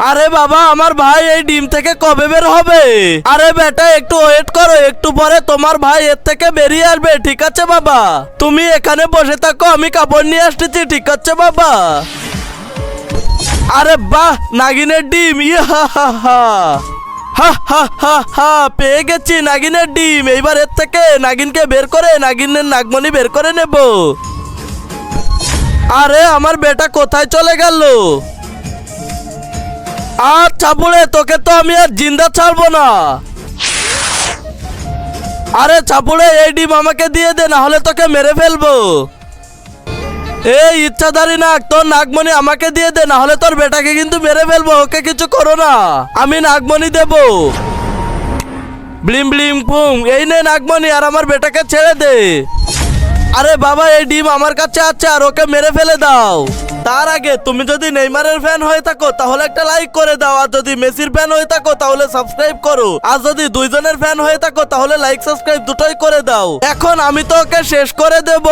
আরে বাবা, আমার ভাই এই ডিম থেকে কবে বের হবে? আরে বেটা, একটু ওয়েট করো, একটু পরে তোমার ভাই এর থেকে বেরিয়ে আসবে। ঠিক আছে বাবা, তুমি এখানে বসে থাকো, আমি কাপড় নিয়ে আসতেছি। ঠিক আছে বাবা। আরে বাহ, নাগিনের ডিম! ইয়া হা হা হা হা হা হা হা, পেয়ে গেছি নাগিনের ডিম। এইবার এর থেকে নাগিনকে বের করে নাগিনের নাগমণি বের করে নেব। আরে আমার বেটা কোথায় চলে গেল? আচ্ছা বুড়ে, তোকে তো আমি আর জিন্দা ছাড়বো না। আরে ছাপুড়ে, এই ডিম আমাকে দিয়ে দে, না হলে তোকে মেরে ফেলবো। এই ইচ্ছাধারী নাগ, তোর নাগমণি আমাকে দিয়ে দে, না হলে তোর বেটাকে কিন্তু মেরে ফেলবো। ওকে কিছু করো না, আমি নাগমণি দেব। ব্লিম ব্লিম পুম, এই নে নাগমণি, আর আমার বেটাকে ছেড়ে দে। আরে বাবা, এই ডিম আমার কাছে আছে, আর ওকে মেরে ফেলে দাও। তার আগে তুমি যদি নেইমারের ফ্যান হয়ে থাকো তাহলে একটা লাইক করে দাও, আর যদি মেসির ফ্যান হয়ে থাকো তাহলে সাবস্ক্রাইব করো, আর যদি দুইজনের ফ্যান হয়ে থাকো তাহলে লাইক সাবস্ক্রাইব দুটোই করে দাও। এখন আমি তো ওকে শেষ করে দেব।